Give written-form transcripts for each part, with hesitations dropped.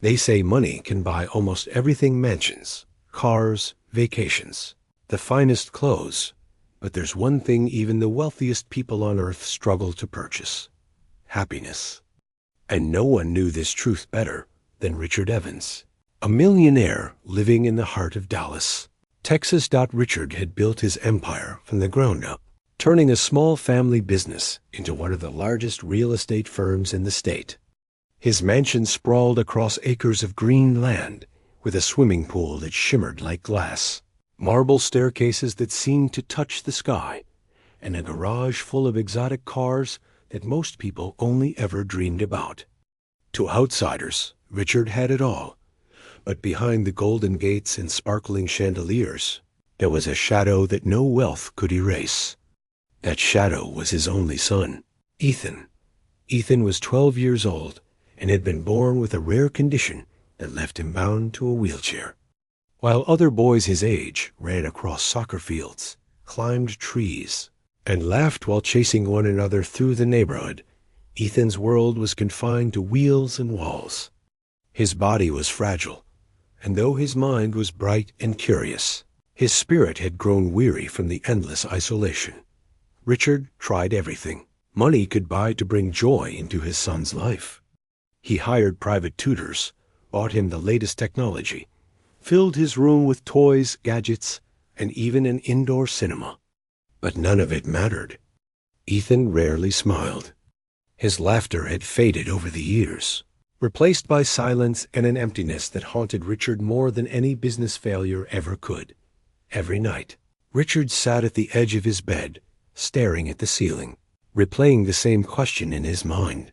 They say money can buy almost everything: mansions, cars, vacations, the finest clothes. But there's one thing even the wealthiest people on earth struggle to purchase: happiness. And no one knew this truth better than Richard Evans, a millionaire living in the heart of Dallas, Texas. Richard had built his empire from the ground up, turning a small family business into one of the largest real estate firms in the state. His mansion sprawled across acres of green land, with a swimming pool that shimmered like glass, marble staircases that seemed to touch the sky, and a garage full of exotic cars that most people only ever dreamed about. To outsiders, Richard had it all, but behind the golden gates and sparkling chandeliers, there was a shadow that no wealth could erase. That shadow was his only son, Ethan. Ethan was 12 years old and had been born with a rare condition that left him bound to a wheelchair. While other boys his age ran across soccer fields, climbed trees, and laughed while chasing one another through the neighborhood, Ethan's world was confined to wheels and walls. His body was fragile, and though his mind was bright and curious, his spirit had grown weary from the endless isolation. Richard tried everything money could buy to bring joy into his son's life. He hired private tutors, bought him the latest technology, filled his room with toys, gadgets, and even an indoor cinema. But none of it mattered. Ethan rarely smiled. His laughter had faded over the years, replaced by silence and an emptiness that haunted Richard more than any business failure ever could. Every night, Richard sat at the edge of his bed, staring at the ceiling, replaying the same question in his mind.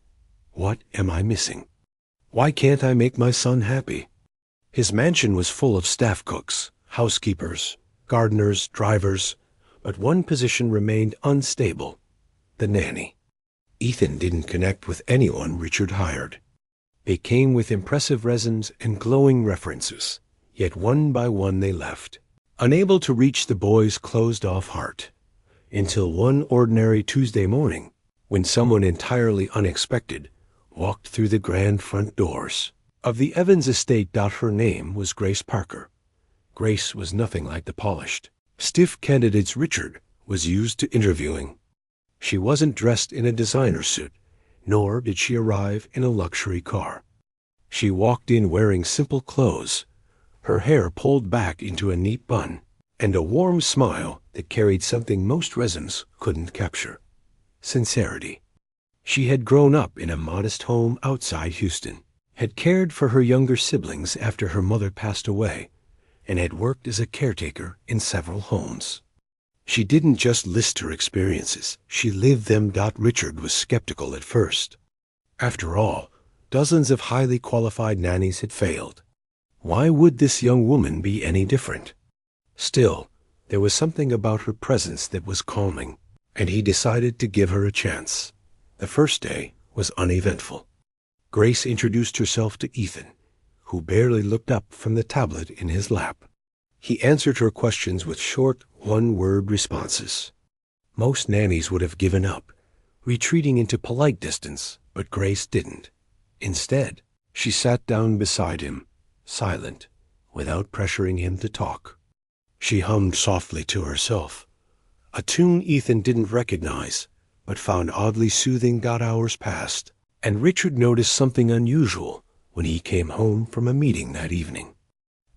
What am I missing? Why can't I make my son happy? His mansion was full of staff cooks, housekeepers, gardeners, drivers, but one position remained unstable: the nanny. Ethan didn't connect with anyone Richard hired. They came with impressive resumes and glowing references, yet one by one they left, unable to reach the boy's closed-off heart. Until one ordinary Tuesday morning, when someone entirely unexpected walked through the grand front doors of the Evans estate. Her name was Grace Parker. Grace was nothing like the polished, stiff candidates Richard was used to interviewing. She wasn't dressed in a designer suit, nor did she arrive in a luxury car. She walked in wearing simple clothes, her hair pulled back into a neat bun, and a warm smile that carried something most resumes couldn't capture: sincerity. She had grown up in a modest home outside Houston, had cared for her younger siblings after her mother passed away, and had worked as a caretaker in several homes. She didn't just list her experiences, she lived them. Richard was skeptical at first. After all, dozens of highly qualified nannies had failed. Why would this young woman be any different? Still, there was something about her presence that was calming, and he decided to give her a chance. The first day was uneventful. Grace introduced herself to Ethan, who barely looked up from the tablet in his lap. He answered her questions with short, one-word responses. Most nannies would have given up, retreating into polite distance, but Grace didn't. Instead, she sat down beside him, silent, without pressuring him to talk. She hummed softly to herself, a tune Ethan didn't recognize, but found oddly soothing. Hours passed, and Richard noticed something unusual when he came home from a meeting that evening.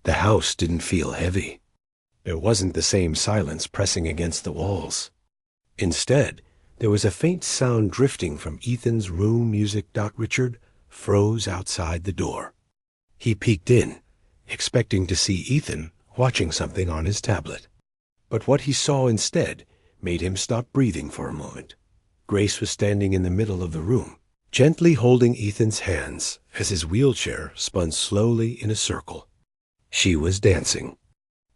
The house didn't feel heavy. There wasn't the same silence pressing against the walls. Instead, there was a faint sound drifting from Ethan's room music. Richard froze outside the door. He peeked in, expecting to see Ethan watching something on his tablet. But what he saw instead made him stop breathing for a moment. Grace was standing in the middle of the room, gently holding Ethan's hands as his wheelchair spun slowly in a circle. She was dancing,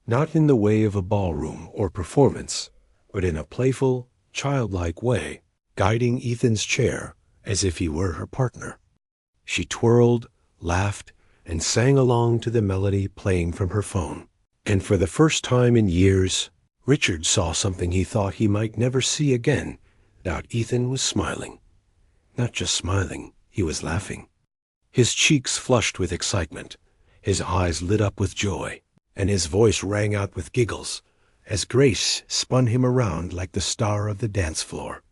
not in the way of a ballroom or performance, but in a playful, childlike way, guiding Ethan's chair as if he were her partner. She twirled, laughed, and sang along to the melody playing from her phone. And for the first time in years, Richard saw something he thought he might never see again. Ethan was smiling. Not just smiling, he was laughing. His cheeks flushed with excitement, his eyes lit up with joy, and his voice rang out with giggles as Grace spun him around like the star of the dance floor.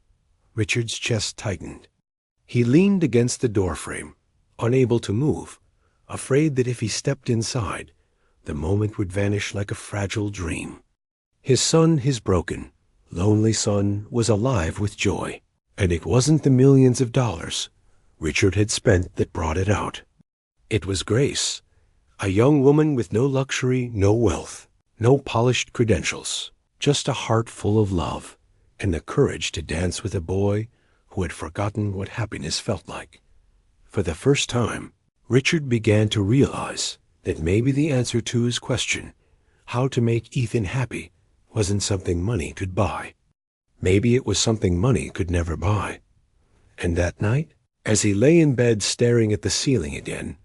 Richard's chest tightened. He leaned against the doorframe, unable to move, afraid that if he stepped inside, the moment would vanish like a fragile dream. His son, his broken, lonely son, was alive with joy, and it wasn't the millions of dollars Richard had spent that brought it out. It was Grace, a young woman with no luxury, no wealth, no polished credentials, just a heart full of love and the courage to dance with a boy who had forgotten what happiness felt like. For the first time, Richard began to realize that maybe the answer to his question, how to make Ethan happy, wasn't something money could buy. Maybe it was something money could never buy. And that night, as he lay in bed staring at the ceiling again,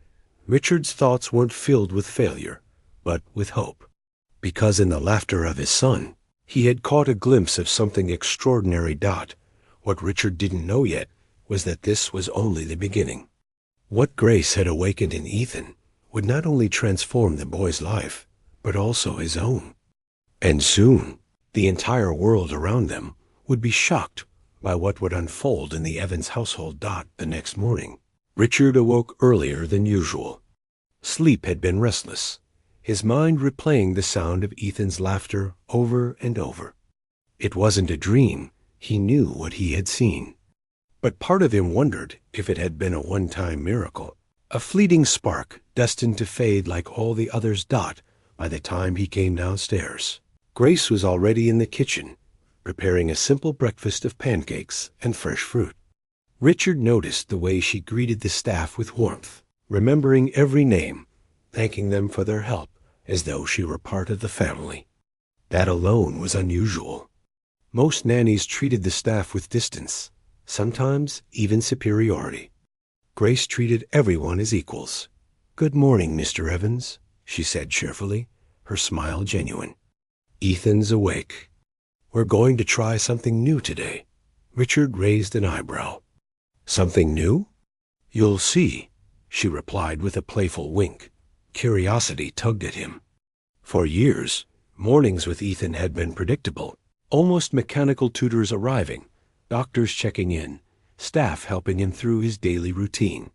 Richard's thoughts weren't filled with failure, but with hope. Because in the laughter of his son, he had caught a glimpse of something extraordinary. What Richard didn't know yet was that this was only the beginning. What Grace had awakened in Ethan would not only transform the boy's life, but also his own. And soon, the entire world around them would be shocked by what would unfold in the Evans household. The next morning, Richard awoke earlier than usual. Sleep had been restless, his mind replaying the sound of Ethan's laughter over and over. It wasn't a dream. He knew what he had seen. But part of him wondered if it had been a one-time miracle, a fleeting spark destined to fade like all the others. By the time he came downstairs, Grace was already in the kitchen, preparing a simple breakfast of pancakes and fresh fruit. Richard noticed the way she greeted the staff with warmth, remembering every name, thanking them for their help as though she were part of the family. That alone was unusual. Most nannies treated the staff with distance, sometimes even superiority. Grace treated everyone as equals. "Good morning, Mr. Evans," she said cheerfully, her smile genuine. "Ethan's awake. We're going to try something new today." Richard raised an eyebrow. "Something new?" "You'll see," she replied with a playful wink. Curiosity tugged at him. For years, mornings with Ethan had been predictable, almost mechanical. Tutors arriving, doctors checking in, staff helping him through his daily routine.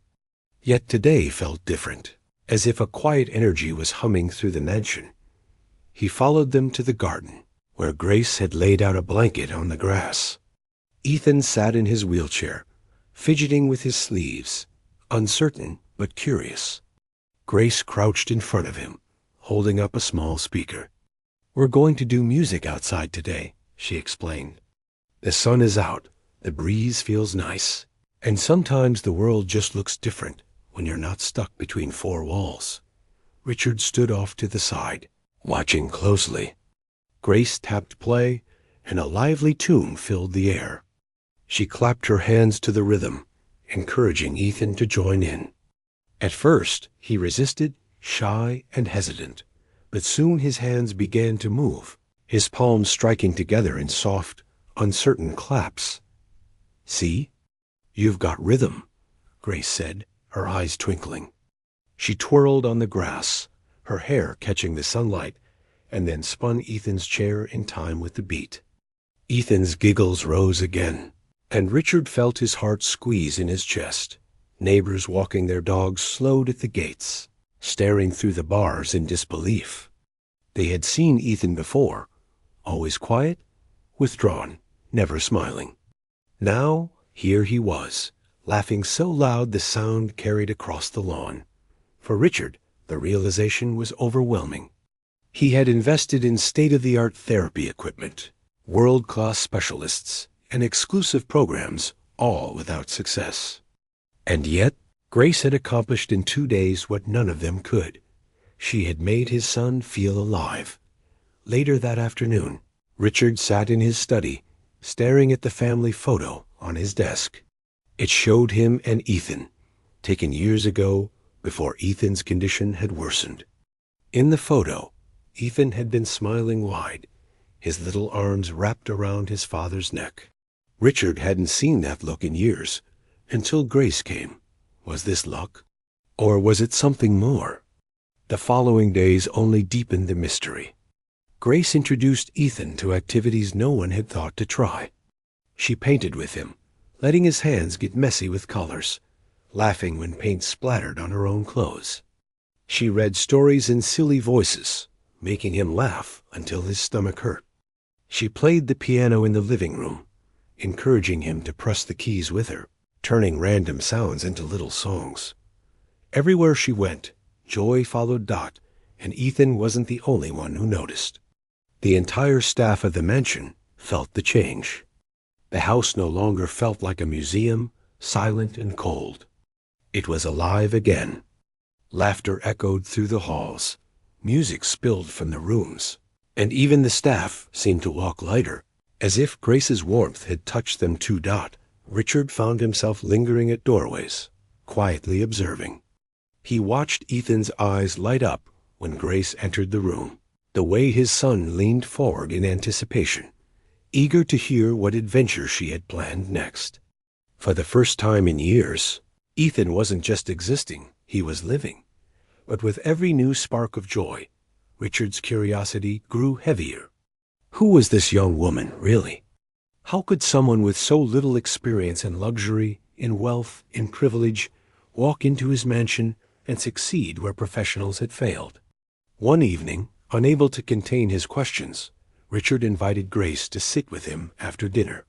Yet today felt different, as if a quiet energy was humming through the mansion. He followed them to the garden, where Grace had laid out a blanket on the grass. Ethan sat in his wheelchair, fidgeting with his sleeves, uncertain but curious. Grace crouched in front of him, holding up a small speaker. "We're going to do music outside today," she explained. "The sun is out, the breeze feels nice, and sometimes the world just looks different when you're not stuck between four walls." Richard stood off to the side, watching closely. Grace tapped play, and a lively tune filled the air. She clapped her hands to the rhythm, encouraging Ethan to join in. At first, he resisted, shy and hesitant, but soon his hands began to move, his palms striking together in soft, uncertain claps. "See? You've got rhythm," Grace said, her eyes twinkling. She twirled on the grass, her hair catching the sunlight, and then spun Ethan's chair in time with the beat. Ethan's giggles rose again, and Richard felt his heart squeeze in his chest. Neighbors walking their dogs slowed at the gates, staring through the bars in disbelief. They had seen Ethan before, always quiet, withdrawn, never smiling. Now, here he was, laughing so loud the sound carried across the lawn. For Richard, the realization was overwhelming. He had invested in state-of-the-art therapy equipment, world-class specialists, and exclusive programs, all without success. And yet, Grace had accomplished in 2 days what none of them could. She had made his son feel alive. Later that afternoon, Richard sat in his study, staring at the family photo on his desk. It showed him and Ethan, taken years ago, before Ethan's condition had worsened. In the photo, Ethan had been smiling wide, his little arms wrapped around his father's neck. Richard hadn't seen that look in years, until Grace came. Was this luck? Or was it something more? The following days only deepened the mystery. Grace introduced Ethan to activities no one had thought to try. She painted with him, letting his hands get messy with colors, laughing when paint splattered on her own clothes. She read stories in silly voices, making him laugh until his stomach hurt. She played the piano in the living room, encouraging him to press the keys with her, turning random sounds into little songs. Everywhere she went, joy followed Dot, and Ethan wasn't the only one who noticed. The entire staff of the mansion felt the change. The house no longer felt like a museum, silent and cold. It was alive again. Laughter echoed through the halls. Music spilled from the rooms. And even the staff seemed to walk lighter. As if Grace's warmth had touched them too. Richard found himself lingering at doorways, quietly observing. He watched Ethan's eyes light up when Grace entered the room, the way his son leaned forward in anticipation, eager to hear what adventure she had planned next. For the first time in years, Ethan wasn't just existing, he was living. But with every new spark of joy, Richard's curiosity grew heavier. Who was this young woman, really? How could someone with so little experience in luxury, in wealth, in privilege, walk into his mansion and succeed where professionals had failed? One evening, unable to contain his questions, Richard invited Grace to sit with him after dinner.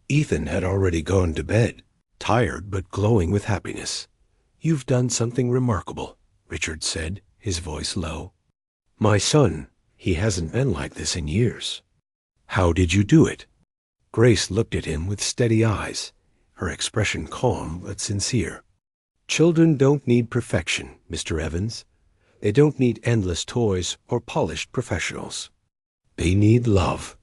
Ethan had already gone to bed, tired but glowing with happiness. "You've done something remarkable," Richard said, his voice low. "My son, he hasn't been like this in years." "How did you do it?" Grace looked at him with steady eyes, her expression calm but sincere. "Children don't need perfection, Mr. Evans. They don't need endless toys or polished professionals. They need love.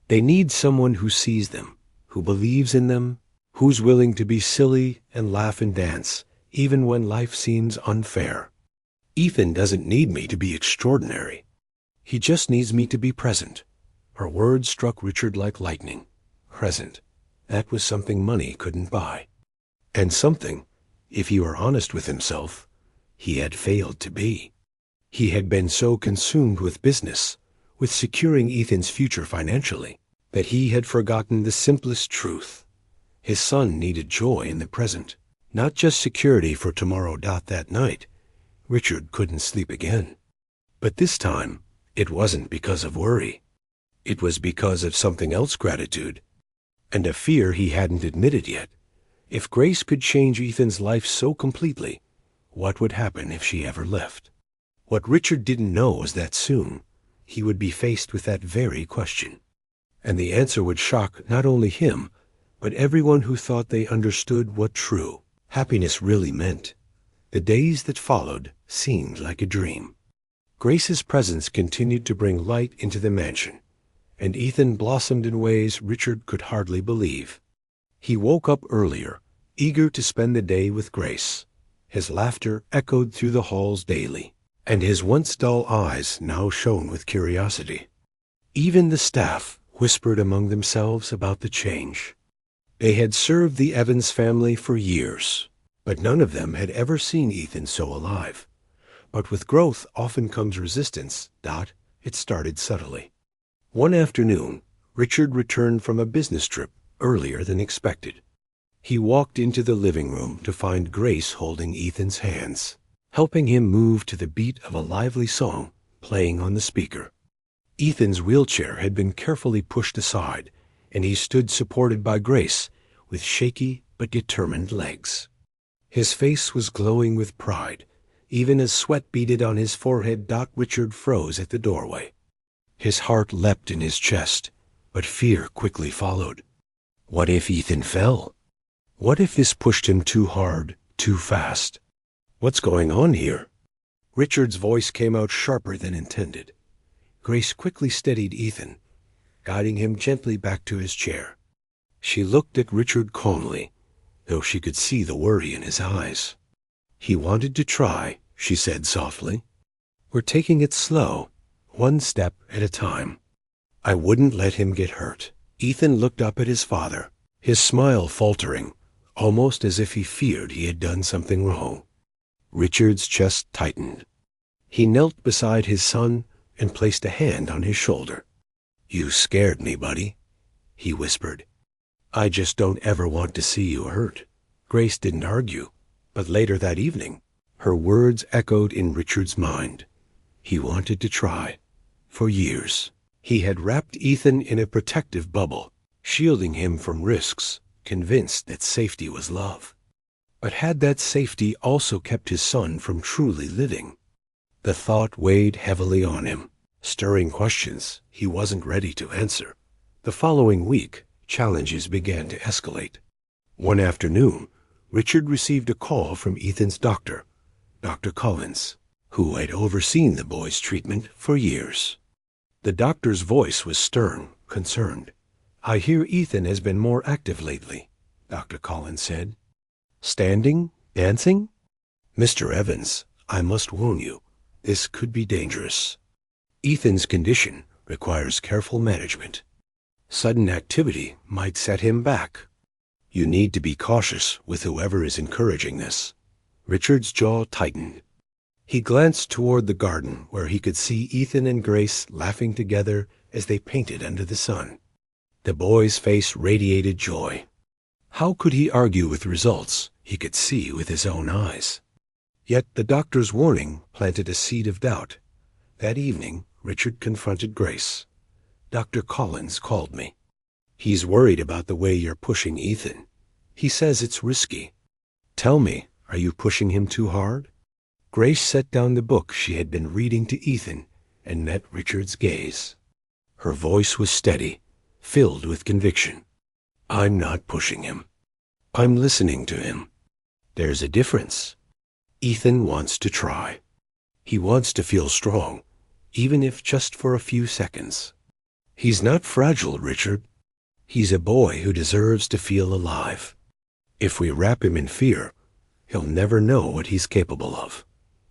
They need someone who sees them, who believes in them, who's willing to be silly and laugh and dance, even when life seems unfair. Ethan doesn't need me to be extraordinary. He just needs me to be present." Her words struck Richard like lightning. Present. That was something money couldn't buy. And something, if he were honest with himself, he had failed to be. He had been so consumed with business, with securing Ethan's future financially, that he had forgotten the simplest truth. His son needed joy in the present, not just security for tomorrow. That night, Richard couldn't sleep again. But this time, it wasn't because of worry. It was because of something else: gratitude, and a fear he hadn't admitted yet. If Grace could change Ethan's life so completely, what would happen if she ever left? What Richard didn't know was that soon he would be faced with that very question. And the answer would shock not only him, but everyone who thought they understood what true happiness really meant. The days that followed seemed like a dream. Grace's presence continued to bring light into the mansion, and Ethan blossomed in ways Richard could hardly believe. He woke up earlier, eager to spend the day with Grace. His laughter echoed through the halls daily, and his once dull eyes now shone with curiosity. Even the staff whispered among themselves about the change. They had served the Evans family for years, but none of them had ever seen Ethan so alive. But with growth often comes resistance. It started subtly. One afternoon, Richard returned from a business trip earlier than expected. He walked into the living room to find Grace holding Ethan's hands, helping him move to the beat of a lively song playing on the speaker. Ethan's wheelchair had been carefully pushed aside, and he stood supported by Grace with shaky but determined legs. His face was glowing with pride, even as sweat beaded on his forehead. Richard froze at the doorway. His heart leapt in his chest, but fear quickly followed. What if Ethan fell? What if this pushed him too hard, too fast? "What's going on here?" Richard's voice came out sharper than intended. Grace quickly steadied Ethan, guiding him gently back to his chair. She looked at Richard calmly, though she could see the worry in his eyes. "He wanted to try," she said softly. "We're taking it slow, one step at a time. I wouldn't let him get hurt." Ethan looked up at his father, his smile faltering, almost as if he feared he had done something wrong. Richard's chest tightened. He knelt beside his son and placed a hand on his shoulder. "You scared me, buddy," he whispered. "I just don't ever want to see you hurt." Grace didn't argue, but later that evening, her words echoed in Richard's mind. He wanted to try. For years, he had wrapped Ethan in a protective bubble, shielding him from risks, convinced that safety was love. But had that safety also kept his son from truly living? The thought weighed heavily on him, stirring questions he wasn't ready to answer. The following week, challenges began to escalate. One afternoon, Richard received a call from Ethan's doctor, Dr. Collins, who had overseen the boy's treatment for years. The doctor's voice was stern, concerned. "I hear Ethan has been more active lately," Dr. Collins said. "Standing? Dancing? Mr. Evans, I must warn you, this could be dangerous. Ethan's condition requires careful management. Sudden activity might set him back. You need to be cautious with whoever is encouraging this." Richard's jaw tightened. He glanced toward the garden where he could see Ethan and Grace laughing together as they painted under the sun. The boy's face radiated joy. How could he argue with results he could see with his own eyes? Yet the doctor's warning planted a seed of doubt. That evening, Richard confronted Grace. "Dr. Collins called me. He's worried about the way you're pushing Ethan. He says it's risky. Tell me, are you pushing him too hard?" Grace set down the book she had been reading to Ethan and met Richard's gaze. Her voice was steady, filled with conviction. "I'm not pushing him. I'm listening to him. There's a difference. Ethan wants to try. He wants to feel strong, even if just for a few seconds. He's not fragile, Richard. He's a boy who deserves to feel alive. If we wrap him in fear, he'll never know what he's capable of."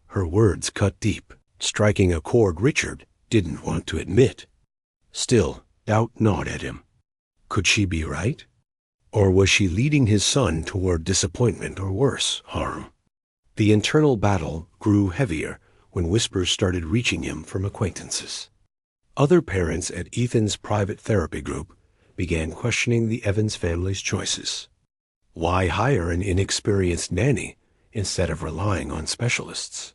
Her words cut deep, striking a chord Richard didn't want to admit. Still, doubt gnawed at him. Could she be right? Or was she leading his son toward disappointment or worse, harm? The internal battle grew heavier when whispers started reaching him from acquaintances. Other parents at Ethan's private therapy group began questioning the Evans family's choices. Why hire an inexperienced nanny instead of relying on specialists?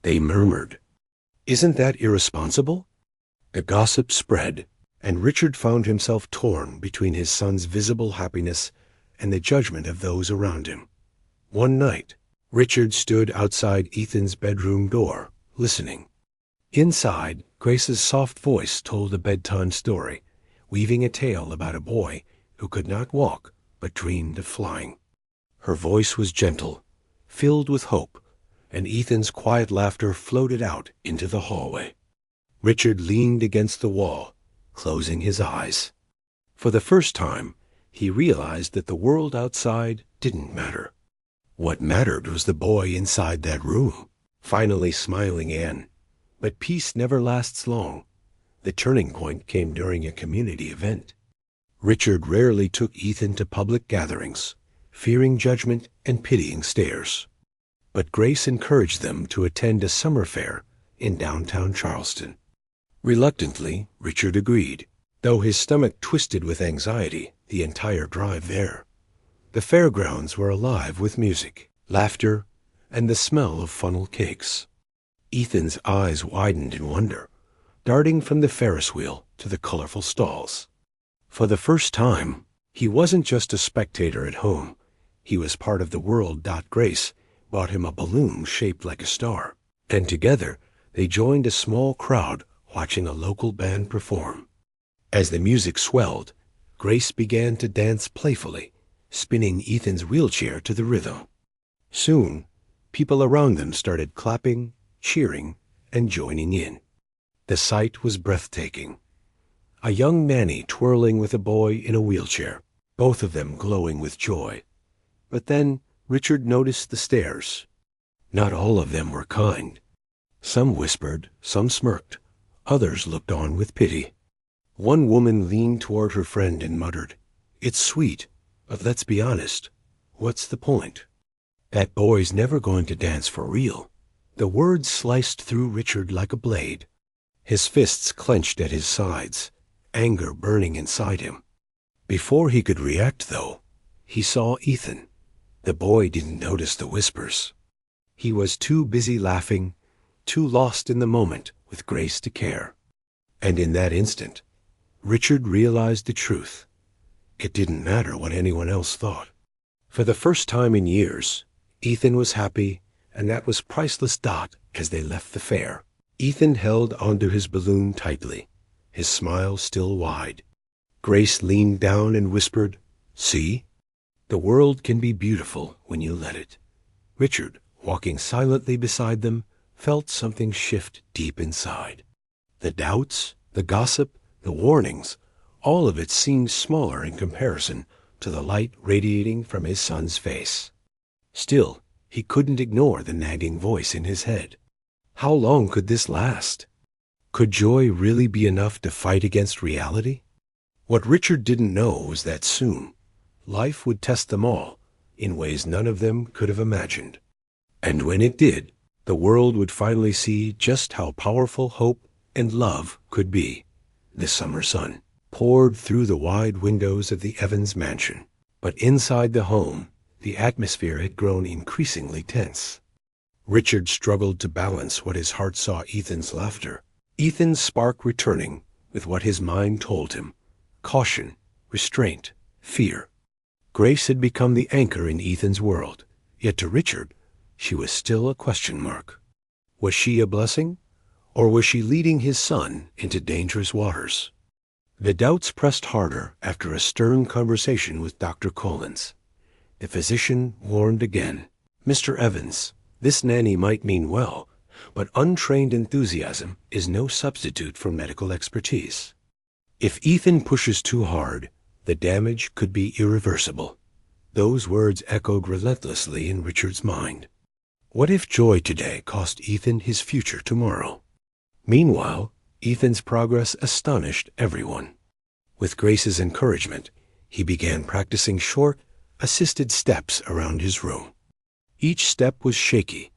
They murmured, "Isn't that irresponsible?" The gossip spread, and Richard found himself torn between his son's visible happiness and the judgment of those around him. One night, Richard stood outside Ethan's bedroom door, listening. Inside, Grace's soft voice told a bedtime story, weaving a tale about a boy who could not walk but dreamed of flying. Her voice was gentle, filled with hope, and Ethan's quiet laughter floated out into the hallway. Richard leaned against the wall, closing his eyes. For the first time, he realized that the world outside didn't matter. What mattered was the boy inside that room, finally smiling in. But peace never lasts long. The turning point came during a community event. Richard rarely took Ethan to public gatherings, fearing judgment and pitying stares. But Grace encouraged them to attend a summer fair in downtown Charleston. Reluctantly, Richard agreed, though his stomach twisted with anxiety the entire drive there. The fairgrounds were alive with music, laughter, and the smell of funnel cakes. Ethan's eyes widened in wonder, darting from the Ferris wheel to the colorful stalls. For the first time, he wasn't just a spectator at home. He was part of the world. Grace bought him a balloon shaped like a star, and together they joined a small crowd watching a local band perform. As the music swelled, Grace began to dance playfully, spinning Ethan's wheelchair to the rhythm. Soon, people around them started clapping, cheering, and joining in. The sight was breathtaking. A young nanny twirling with a boy in a wheelchair, both of them glowing with joy. But then Richard noticed the stares. Not all of them were kind. Some whispered, some smirked, others looked on with pity. One woman leaned toward her friend and muttered, "It's sweet, but let's be honest. What's the point?" That boy's never going to dance for real. The words sliced through Richard like a blade. His fists clenched at his sides, anger burning inside him. Before he could react, though, he saw Ethan. The boy didn't notice the whispers. He was too busy laughing, too lost in the moment with Grace to care. And in that instant, Richard realized the truth. It didn't matter what anyone else thought. For the first time in years, Ethan was happy, and that was priceless. As they left the fair, Ethan held onto his balloon tightly, his smile still wide. Grace leaned down and whispered, "See? The world can be beautiful when you let it." Richard, walking silently beside them, felt something shift deep inside. The doubts, the gossip, the warnings, all of it seemed smaller in comparison to the light radiating from his son's face. Still, he couldn't ignore the nagging voice in his head. How long could this last? Could joy really be enough to fight against reality? What Richard didn't know was that soon, life would test them all in ways none of them could have imagined. And when it did, the world would finally see just how powerful hope and love could be. The summer sun poured through the wide windows of the Evans mansion, but inside the home, the atmosphere had grown increasingly tense. Richard struggled to balance what his heart saw Ethan's laughter, Ethan's spark returning with what his mind told him: caution, restraint, fear. Grace had become the anchor in Ethan's world, yet to Richard, she was still a question mark. Was she a blessing, or was she leading his son into dangerous waters? The doubts pressed harder after a stern conversation with Dr. Collins. The physician warned again, "Mr. Evans, this nanny might mean well, but untrained enthusiasm is no substitute for medical expertise. If Ethan pushes too hard, the damage could be irreversible." Those words echoed relentlessly in Richard's mind. What if joy today cost Ethan his future tomorrow? Meanwhile, Ethan's progress astonished everyone. With Grace's encouragement, he began practicing short, assisted steps around his room. Each step was shaky,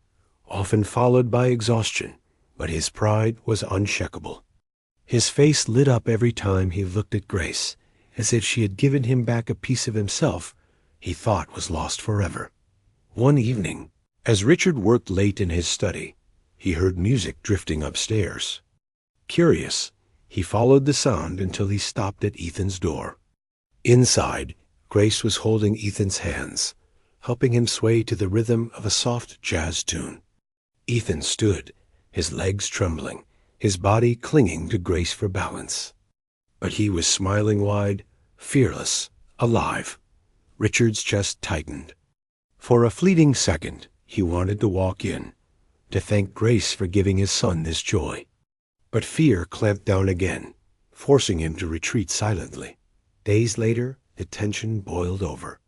often followed by exhaustion, but his pride was unshakable. His face lit up every time he looked at Grace, as if she had given him back a piece of himself he thought was lost forever. One evening, as Richard worked late in his study, he heard music drifting upstairs. Curious, he followed the sound until he stopped at Ethan's door. Inside, Grace was holding Ethan's hands, helping him sway to the rhythm of a soft jazz tune. Ethan stood, his legs trembling, his body clinging to Grace for balance. But he was smiling wide, fearless, alive. Richard's chest tightened. For a fleeting second, he wanted to walk in, to thank Grace for giving his son this joy. But fear clamped down again, forcing him to retreat silently. Days later, the tension boiled over.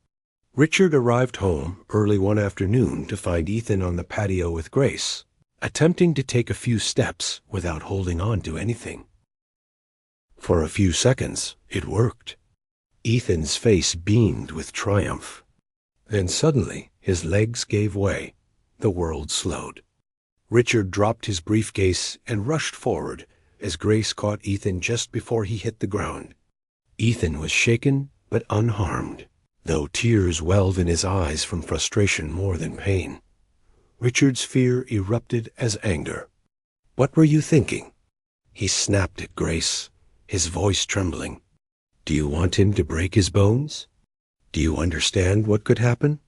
Richard arrived home early one afternoon to find Ethan on the patio with Grace, attempting to take a few steps without holding on to anything. For a few seconds, it worked. Ethan's face beamed with triumph. Then suddenly, his legs gave way. The world slowed. Richard dropped his briefcase and rushed forward as Grace caught Ethan just before he hit the ground. Ethan was shaken but unharmed, though tears welled in his eyes from frustration more than pain. Richard's fear erupted as anger. "What were you thinking?" He snapped at Grace, his voice trembling. "Do you want him to break his bones? Do you understand what could happen?"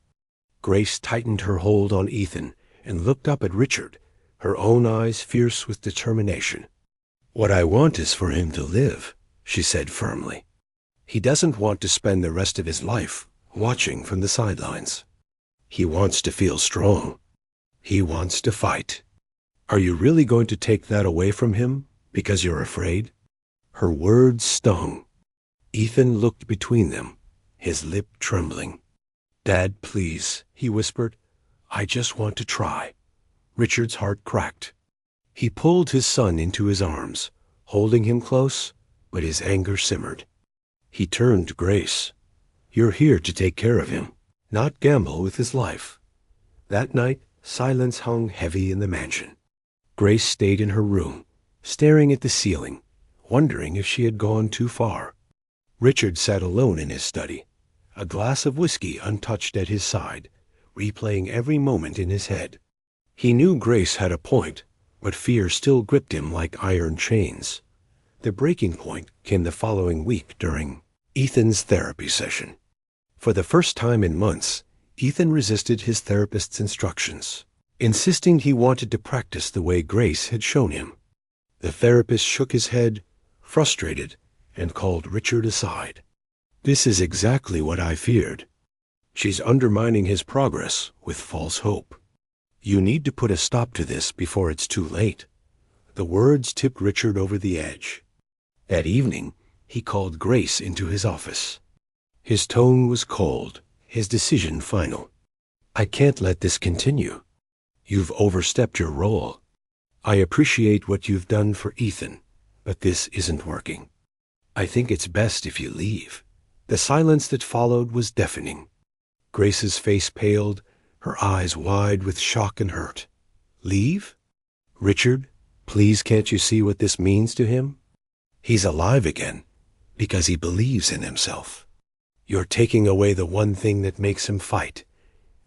Grace tightened her hold on Ethan and looked up at Richard, her own eyes fierce with determination. "What I want is for him to live," she said firmly. "He doesn't want to spend the rest of his life watching from the sidelines. He wants to feel strong. He wants to fight. Are you really going to take that away from him because you're afraid?" Her words stung. Ethan looked between them, his lip trembling. "Dad, please," he whispered. "I just want to try." Richard's heart cracked. He pulled his son into his arms, holding him close, but his anger simmered. He turned to Grace. "You're here to take care of him, not gamble with his life. That night, silence hung heavy in the mansion. Grace stayed in her room, staring at the ceiling, wondering if she had gone too far. Richard sat alone in his study, a glass of whiskey untouched at his side, replaying every moment in his head. He knew Grace had a point, but fear still gripped him like iron chains. The breaking point came the following week during Ethan's therapy session. For the first time in months, Ethan resisted his therapist's instructions, insisting he wanted to practice the way Grace had shown him. The therapist shook his head, frustrated, and called Richard aside. "This is exactly what I feared. She's undermining his progress with false hope. You need to put a stop to this before it's too late." The words tipped Richard over the edge. That evening, he called Grace into his office. His tone was cold, his decision final. "I can't let this continue. You've overstepped your role. I appreciate what you've done for Ethan, but this isn't working. I think it's best if you leave." The silence that followed was deafening. Grace's face paled, her eyes wide with shock and hurt. "Leave? Richard, please, can't you see what this means to him? He's alive again because he believes in himself. You're taking away the one thing that makes him fight."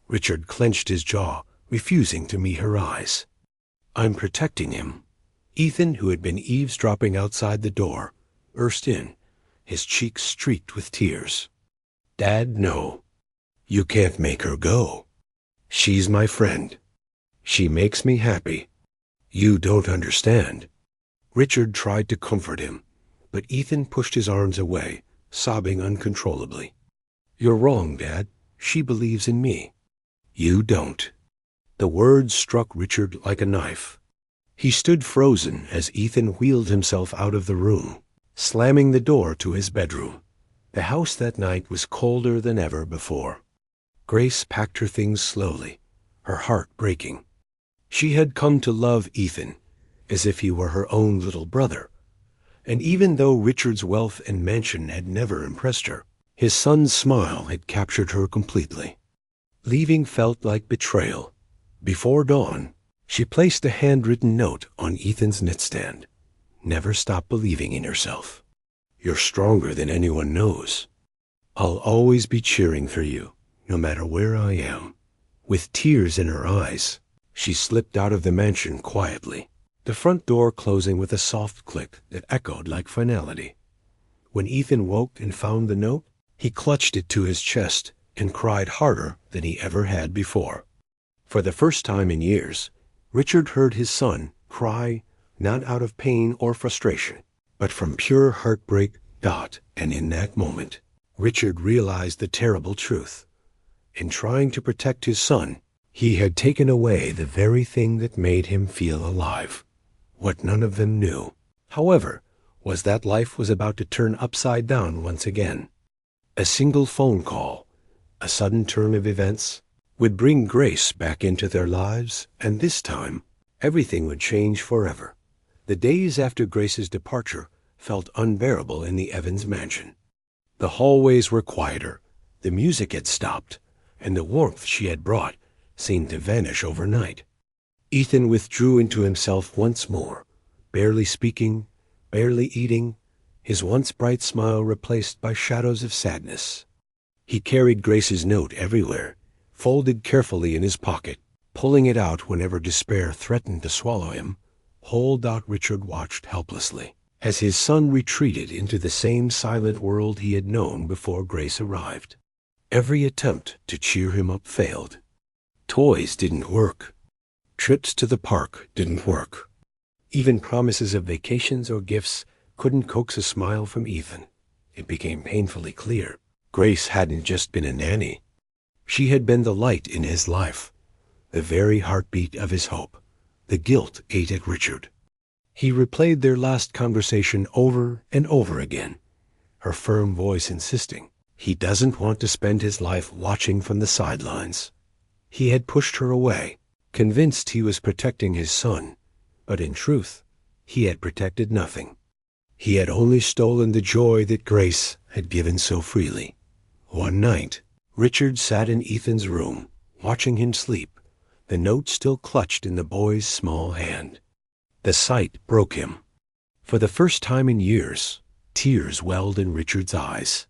Richard clenched his jaw, refusing to meet her eyes. "I'm protecting him." Ethan, who had been eavesdropping outside the door, burst in, his cheeks streaked with tears. "Dad, no. You can't make her go. She's my friend. She makes me happy. You don't understand." Richard tried to comfort him, but Ethan pushed his arms away, sobbing uncontrollably. "You're wrong, Dad. She believes in me. You don't." The words struck Richard like a knife. He stood frozen as Ethan wheeled himself out of the room, slamming the door to his bedroom. The house that night was colder than ever before. Grace packed her things slowly, her heart breaking. She had come to love Ethan as if he were her own little brother. And even though Richard's wealth and mansion had never impressed her, his son's smile had captured her completely. Leaving felt like betrayal. Before dawn, she placed a handwritten note on Ethan's nightstand. "Never stop believing in yourself. You're stronger than anyone knows. I'll always be cheering for you, no matter where I am." With tears in her eyes, she slipped out of the mansion quietly, the front door closing with a soft click that echoed like finality. When Ethan woke and found the note, he clutched it to his chest and cried harder than he ever had before. For the first time in years, Richard heard his son cry, not out of pain or frustration, but from pure heartbreak. And in that moment, Richard realized the terrible truth. In trying to protect his son, he had taken away the very thing that made him feel alive. What none of them knew, however, was that life was about to turn upside down once again. A single phone call, a sudden turn of events, would bring Grace back into their lives, and this time, everything would change forever. The days after Grace's departure felt unbearable in the Evans mansion. The hallways were quieter, the music had stopped, and the warmth she had brought seemed to vanish overnight. Ethan withdrew into himself once more, barely speaking, barely eating, his once bright smile replaced by shadows of sadness. He carried Grace's note everywhere, folded carefully in his pocket, pulling it out whenever despair threatened to swallow him. Holdout Richard watched helplessly as his son retreated into the same silent world he had known before Grace arrived. Every attempt to cheer him up failed. Toys didn't work. Trips to the park didn't work. Even promises of vacations or gifts couldn't coax a smile from Ethan. It became painfully clear Grace hadn't just been a nanny. She had been the light in his life, the very heartbeat of his hope. The guilt ate at Richard. He replayed their last conversation over and over again, her firm voice insisting he doesn't want to spend his life watching from the sidelines. He had pushed her away, convinced he was protecting his son, but in truth, he had protected nothing. He had only stolen the joy that Grace had given so freely. One night, Richard sat in Ethan's room, watching him sleep, the note still clutched in the boy's small hand. The sight broke him. For the first time in years, tears welled in Richard's eyes.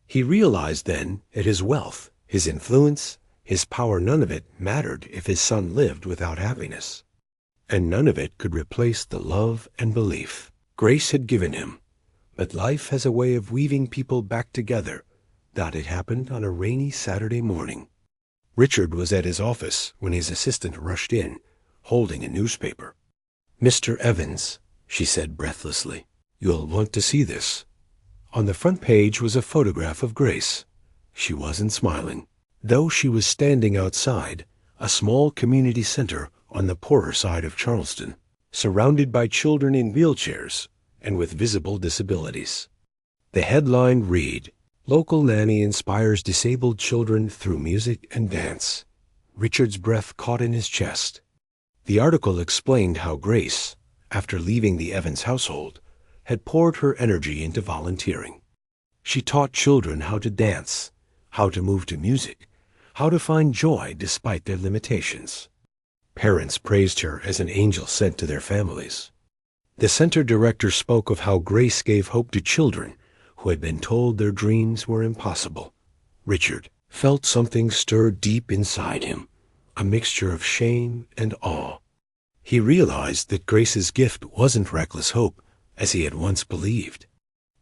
He realized then that his wealth, his influence, his power, none of it mattered if his son lived without happiness. And none of it could replace the love and belief Grace had given him. But life has a way of weaving people back together. That it happened on a rainy Saturday morning. Richard was at his office when his assistant rushed in, holding a newspaper. "Mr. Evans," she said breathlessly, "you'll want to see this." On the front page was a photograph of Grace. She wasn't smiling, though she was standing outside a small community center on the poorer side of Charleston, surrounded by children in wheelchairs and with visible disabilities. The headline read, "Local Nanny inspires disabled children through music and dance." Richard's breath caught in his chest. The article explained how Grace, after leaving the Evans household, had poured her energy into volunteering. She taught children how to dance, how to move to music, how to find joy despite their limitations. Parents praised her as an angel sent to their families. The center director spoke of how Grace gave hope to children who had been told their dreams were impossible. Richard felt something stir deep inside him, a mixture of shame and awe. He realized that Grace's gift wasn't reckless hope, as he had once believed.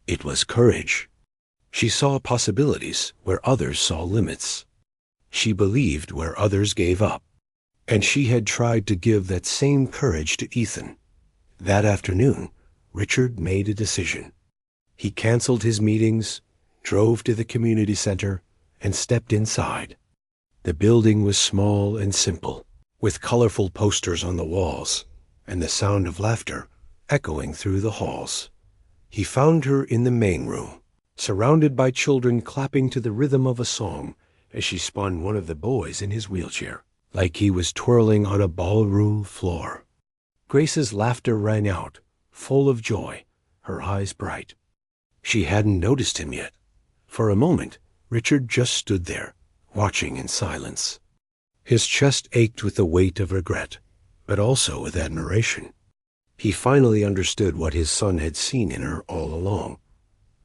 It was courage. She saw possibilities where others saw limits. She believed where others gave up. And she had tried to give that same courage to Ethan. That afternoon, Richard made a decision. He canceled his meetings, drove to the community center, and stepped inside. The building was small and simple, with colorful posters on the walls, and the sound of laughter echoing through the halls. He found her in the main room, surrounded by children clapping to the rhythm of a song as she spun one of the boys in his wheelchair, like he was twirling on a ballroom floor. Grace's laughter rang out, full of joy, her eyes bright. She hadn't noticed him yet. For a moment, Richard just stood there, watching in silence. His chest ached with the weight of regret, but also with admiration. He finally understood what his son had seen in her all along.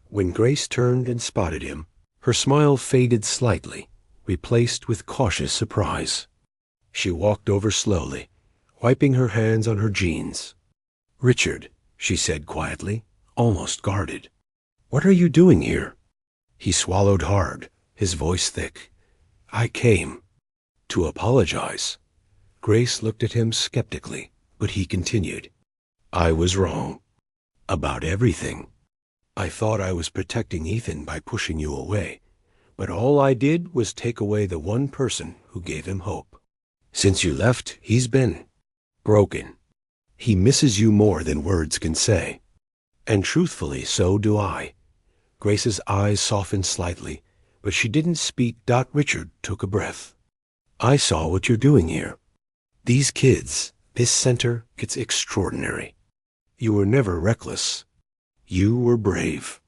When Grace turned and spotted him, her smile faded slightly, replaced with cautious surprise. She walked over slowly, wiping her hands on her jeans. "Richard," she said quietly, almost guarded, "what are you doing here?" He swallowed hard, his voice thick. "I came to apologize." Grace looked at him skeptically, but he continued, "I was wrong. About everything. I thought I was protecting Ethan by pushing you away, but all I did was take away the one person who gave him hope. Since you left, he's been broken. He misses you more than words can say. And truthfully, so do I." Grace's eyes softened slightly, but she didn't speak. Richard took a breath. "I saw what you're doing here. These kids, this center, it's extraordinary. You were never reckless. You were brave.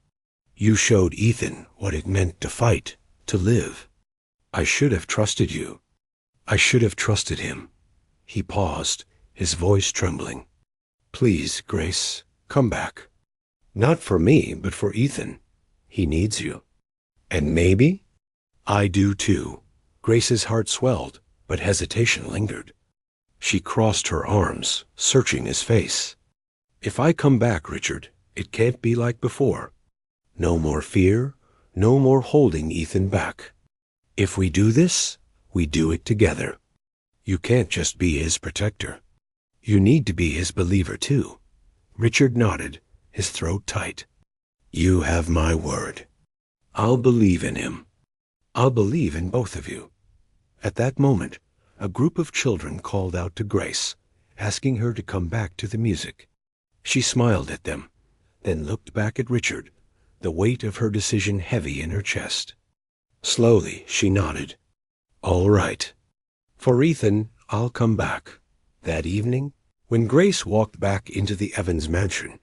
You showed Ethan what it meant to fight, to live. I should have trusted you. I should have trusted him." He paused, his voice trembling. "Please, Grace, come back. Not for me, but for Ethan. He needs you. And maybe I do too." Grace's heart swelled, but hesitation lingered. She crossed her arms, searching his face. "If I come back, Richard, it can't be like before. No more fear, no more holding Ethan back. If we do this, we do it together. You can't just be his protector. You need to be his believer too." Richard nodded, his throat tight. "You have my word. I'll believe in him. I'll believe in both of you." At that moment, a group of children called out to Grace, asking her to come back to the music. She smiled at them, then looked back at Richard, the weight of her decision heavy in her chest. Slowly, she nodded. "All right. For Ethan, I'll come back." That evening, when Grace walked back into the Evans mansion,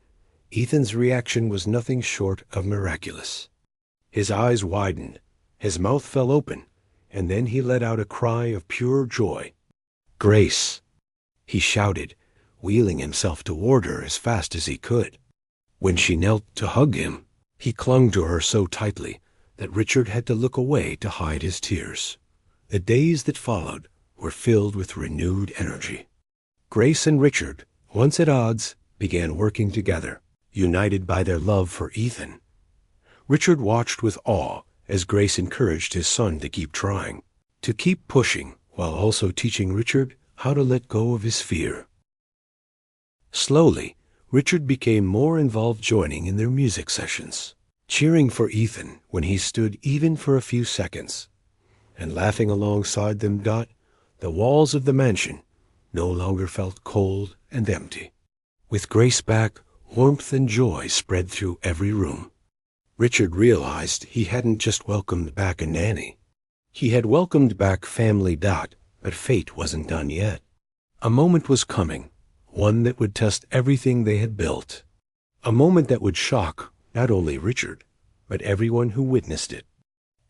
Ethan's reaction was nothing short of miraculous. His eyes widened, his mouth fell open, and then he let out a cry of pure joy. Grace, he shouted, wheeling himself toward her as fast as he could. When she knelt to hug him, he clung to her so tightly that Richard had to look away to hide his tears. The days that followed were filled with renewed energy. Grace and Richard, once at odds, began working together, united by their love for Ethan. Richard watched with awe as Grace encouraged his son to keep trying, to keep pushing, while also teaching Richard how to let go of his fear. Slowly, Richard became more involved, joining in their music sessions, cheering for Ethan when he stood even for a few seconds, and laughing alongside them. The walls of the mansion no longer felt cold and empty. With Grace back, warmth and joy spread through every room. Richard realized he hadn't just welcomed back a nanny. He had welcomed back family. But fate wasn't done yet. A moment was coming, one that would test everything they had built. A moment that would shock not only Richard, but everyone who witnessed it.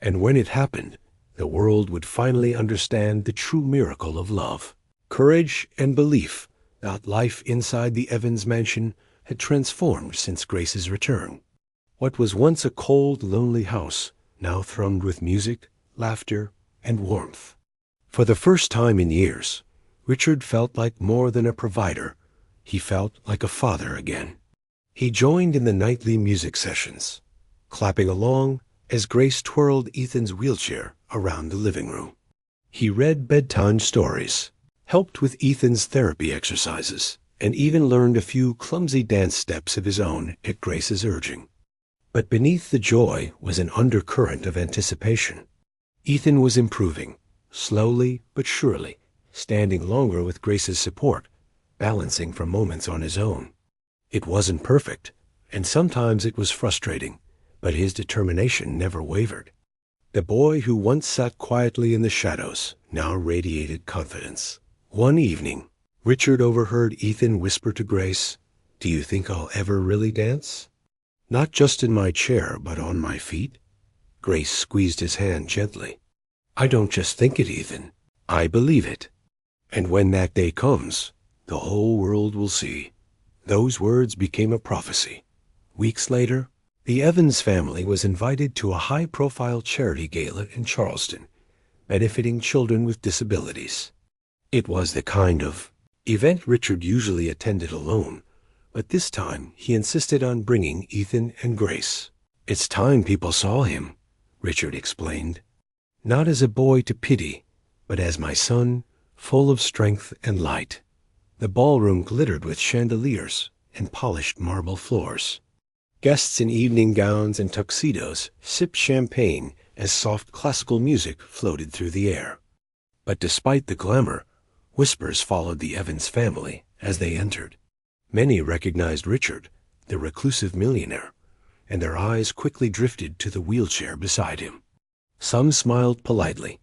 And when it happened, the world would finally understand the true miracle of love, courage, and belief that life inside the Evans mansion had transformed since Grace's return. What was once a cold, lonely house now thrummed with music, laughter, and warmth. For the first time in years, Richard felt like more than a provider. He felt like a father again. He joined in the nightly music sessions, clapping along as Grace twirled Ethan's wheelchair around the living room. He read bedtime stories, helped with Ethan's therapy exercises, and even learned a few clumsy dance steps of his own at Grace's urging. But beneath the joy was an undercurrent of anticipation. Ethan was improving, slowly but surely, standing longer with Grace's support, balancing for moments on his own. It wasn't perfect, and sometimes it was frustrating, but his determination never wavered. The boy who once sat quietly in the shadows now radiated confidence. One evening, Richard overheard Ethan whisper to Grace, "Do you think I'll ever really dance? Not just in my chair, but on my feet?" Grace squeezed his hand gently. "I don't just think it, Ethan. I believe it. And when that day comes, the whole world will see." Those words became a prophecy. Weeks later, the Evans family was invited to a high-profile charity gala in Charleston, benefiting children with disabilities. It was the kind of event Richard usually attended alone, but this time he insisted on bringing Ethan and Grace. "It's time people saw him," Richard explained. "Not as a boy to pity, but as my son, full of strength and light." The ballroom glittered with chandeliers and polished marble floors. Guests in evening gowns and tuxedos sipped champagne as soft classical music floated through the air. But despite the glamour, whispers followed the Evans family as they entered. Many recognized Richard, the reclusive millionaire, and their eyes quickly drifted to the wheelchair beside him. Some smiled politely,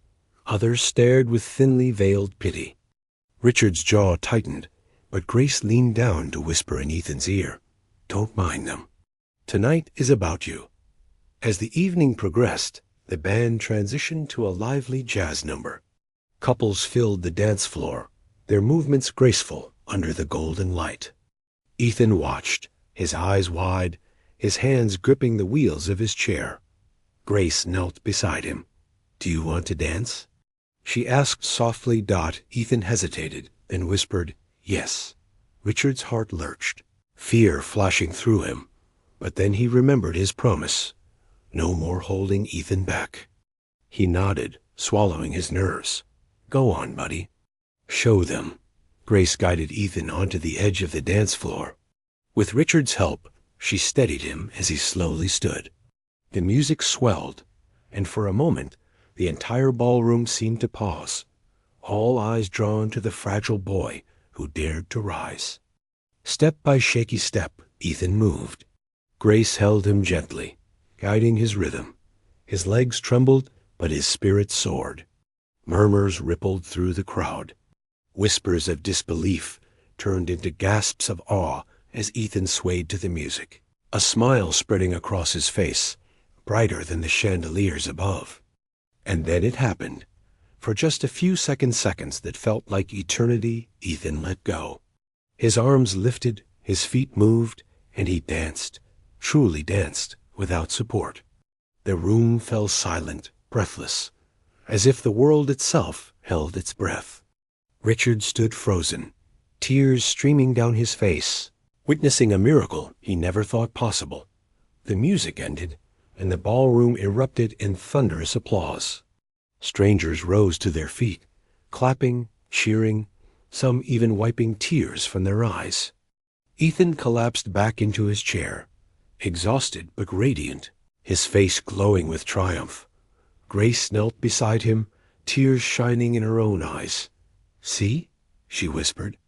others stared with thinly veiled pity. Richard's jaw tightened, but Grace leaned down to whisper in Ethan's ear, "Don't mind them. Tonight is about you." As the evening progressed, the band transitioned to a lively jazz number. Couples filled the dance floor, their movements graceful under the golden light. Ethan watched, his eyes wide, his hands gripping the wheels of his chair. Grace knelt beside him. "Do you want to dance?" she asked softly. Ethan hesitated, then whispered, "Yes." Richard's heart lurched, fear flashing through him, but then he remembered his promise. No more holding Ethan back. He nodded, swallowing his nerves. "Go on, buddy. Show them." Grace guided Ethan onto the edge of the dance floor. With Richard's help, she steadied him as he slowly stood. The music swelled, and for a moment, the entire ballroom seemed to pause, all eyes drawn to the fragile boy who dared to rise. Step by shaky step, Ethan moved. Grace held him gently, guiding his rhythm. His legs trembled, but his spirit soared. Murmurs rippled through the crowd. Whispers of disbelief turned into gasps of awe as Ethan swayed to the music, a smile spreading across his face, brighter than the chandeliers above. And then it happened. For just a few seconds that felt like eternity, Ethan let go. His arms lifted, his feet moved, and he danced, truly danced, without support. The room fell silent, breathless, as if the world itself held its breath. Richard stood frozen, tears streaming down his face, witnessing a miracle he never thought possible. The music ended, and the ballroom erupted in thunderous applause. Strangers rose to their feet, clapping, cheering, some even wiping tears from their eyes. Ethan collapsed back into his chair, exhausted but radiant, his face glowing with triumph. Grace knelt beside him, tears shining in her own eyes. "See?" she whispered.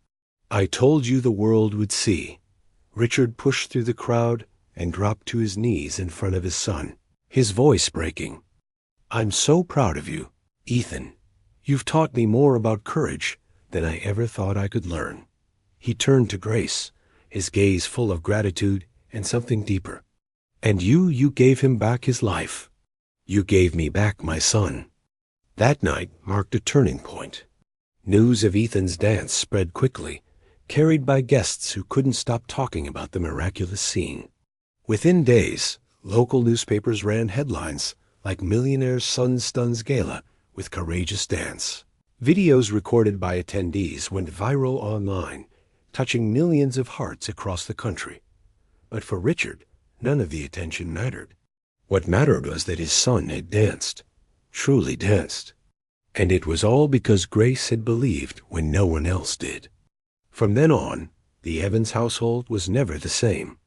"I told you the world would see." Richard pushed through the crowd and dropped to his knees in front of his son, his voice breaking. "I'm so proud of you, Ethan. You've taught me more about courage than I ever thought I could learn." He turned to Grace, his gaze full of gratitude and something deeper. "And you gave him back his life. You gave me back my son." That night marked a turning point. News of Ethan's dance spread quickly, carried by guests who couldn't stop talking about the miraculous scene. Within days, local newspapers ran headlines like "Millionaire's Son Stuns Gala with Courageous Dance." Videos recorded by attendees went viral online, touching millions of hearts across the country. But for Richard, none of the attention mattered. What mattered was that his son had danced, truly danced. And it was all because Grace had believed when no one else did. From then on, the Evans household was never the same.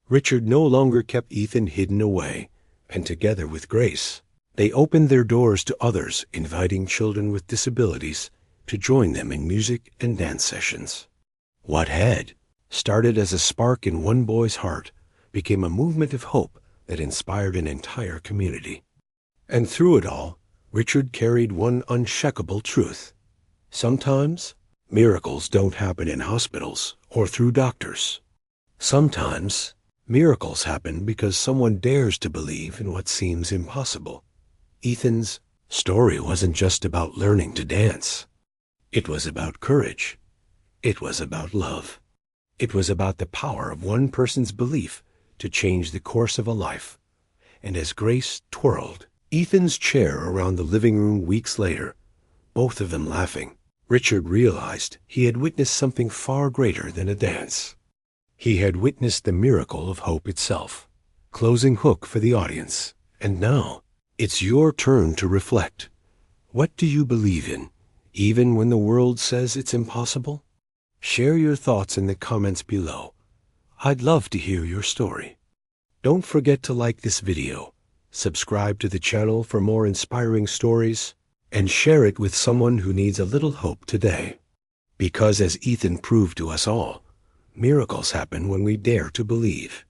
Richard no longer kept Ethan hidden away, and together with Grace, they opened their doors to others, inviting children with disabilities to join them in music and dance sessions. What had started as a spark in one boy's heart became a movement of hope that inspired an entire community. And through it all, Richard carried one unshakable truth. Sometimes, miracles don't happen in hospitals or through doctors. Sometimes, miracles happen because someone dares to believe in what seems impossible. Ethan's story wasn't just about learning to dance. It was about courage. It was about love. It was about the power of one person's belief to change the course of a life. And as Grace twirled Ethan's chair around the living room weeks later, both of them laughing, Richard realized he had witnessed something far greater than a dance. He had witnessed the miracle of hope itself. Closing hook for the audience. And now, it's your turn to reflect. What do you believe in, even when the world says it's impossible? Share your thoughts in the comments below. I'd love to hear your story. Don't forget to like this video, subscribe to the channel for more inspiring stories, and share it with someone who needs a little hope today. Because as Ethan proved to us all, miracles happen when we dare to believe.